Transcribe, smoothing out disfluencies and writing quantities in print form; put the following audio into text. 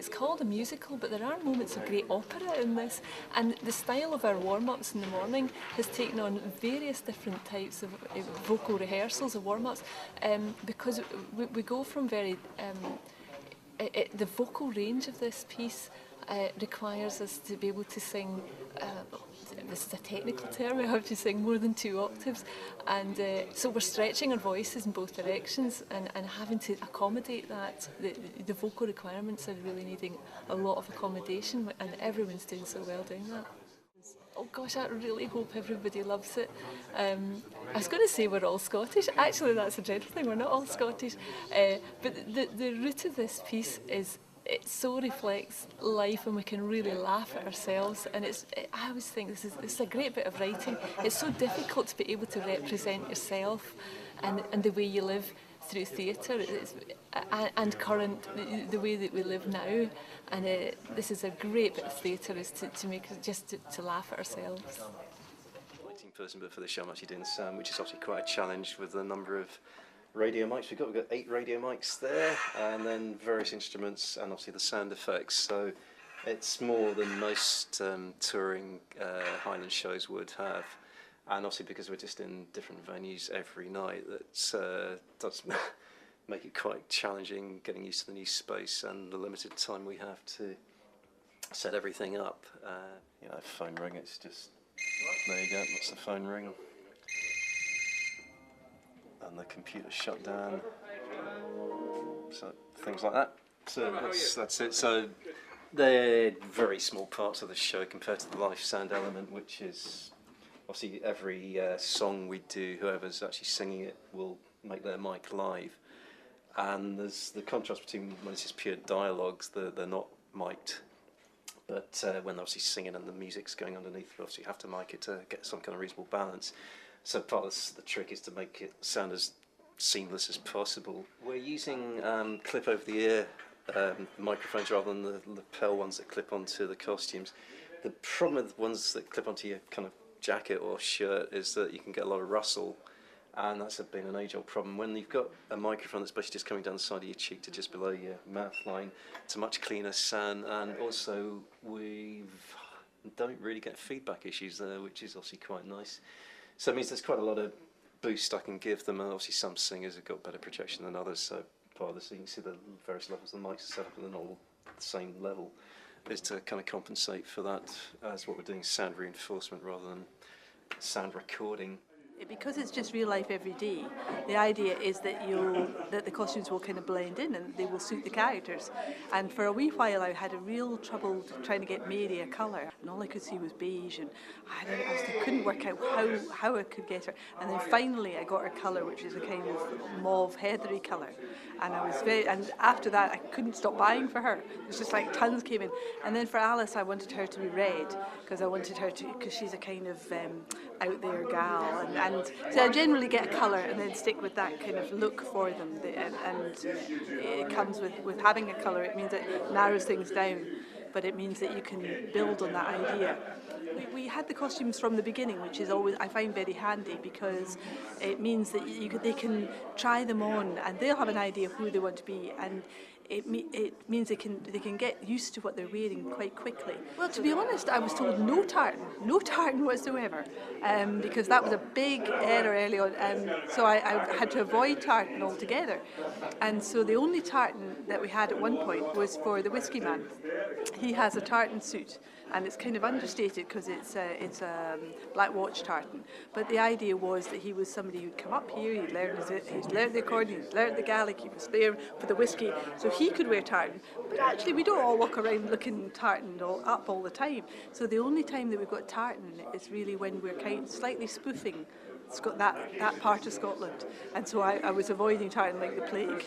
It's called a musical, but there are moments of great opera in this, and the style of our warm-ups in the morning has taken on various different types of vocal rehearsals of warm-ups, because we go from very... the vocal range of this piece requires us to be able to sing, this is a technical term, we have to sing more than 2 octaves, and so we're stretching our voices in both directions and having to accommodate that. The vocal requirements are really needing a lot of accommodation, and everyone's doing so well doing that. Oh gosh, I really hope everybody loves it. I was going to say we're all Scottish. Actually, that's a dreadful thing, we're not all Scottish. But the root of this piece is it so reflects life, and we can really laugh at ourselves. And I always think this is a great bit of writing. It's so difficult to be able to represent yourself and the way you live through theatre and the way that we live now. And this is a great bit of theatre, is to make us just to laugh at ourselves. 19-person, but for this show I'm actually doing the sound, which is obviously quite a challenge with the number of radio mics we've got 8 radio mics there, and then various instruments, and obviously the sound effects. So it's more than most touring Highland shows would have, and obviously because we're just in different venues every night, that does make it quite challenging getting used to the new space and the limited time we have to set everything up. You know, phone ring, it's just, there you go, that's the phone ring. And the computer shut down, so things like that. So that's it. So they're very small parts of the show compared to the live sound element, which is obviously every song we do, whoever's actually singing it will make their mic live. And there's the contrast between when it's just pure dialogues, they're not mic'd. But when they're obviously singing and the music's going underneath, you obviously have to mic it to get some kind of reasonable balance. So part of the trick is to make it sound as seamless as possible. We're using clip over the ear microphones rather than the lapel ones that clip onto the costumes. The problem with ones that clip onto your kind of jacket or shirt is that you can get a lot of rustle, and that's been an age-old problem. When you've got a microphone that's basically just coming down the side of your cheek to just below your mouth line, it's a much cleaner sound, and also we don't really get feedback issues there, which is obviously quite nice. So it means there's quite a lot of boost I can give them, and obviously some singers have got better projection than others, so part of this, you can see the various levels the mics are set up and they're not all at the same level, is to kind of compensate for that, as what we're doing, sound reinforcement rather than sound recording. Because it's just real life every day, the idea is that the costumes will kind of blend in and they will suit the characters. And for a wee while I had a real trouble trying to get Mary a colour, and all I could see was beige, and I couldn't work out how I could get her. And then finally I got her colour, which is a kind of mauve heathery colour. And and after that I couldn't stop buying for her. It was just like tons came in. And then for Alice I wanted her to be red, because she's a kind of out there gal, and so I generally get a colour and then stick with that kind of look for them, and it comes with having a colour. It means it narrows things down, but it means that you can build on that idea. We had the costumes from the beginning, which is always, I find, very handy, because it means that they can try them on and they'll have an idea of who they want to be, and it means they can get used to what they're wearing quite quickly. Well, to be honest, I was told no tartan whatsoever, because that was a big error early on, so I had to avoid tartan altogether. And so the only tartan that we had at one point was for the Whisky Man. He has a tartan suit, and it's kind of understated because it's a black watch tartan. But the idea was that he was somebody who'd come up here, he'd learned the accordion, he'd learned the Gaelic, he was there for the whiskey, so he could wear tartan. But actually we don't all walk around looking tartan up all the time. So the only time that we've got tartan is really when we're kind of slightly spoofing that part of Scotland. And so I was avoiding tartan like the plague.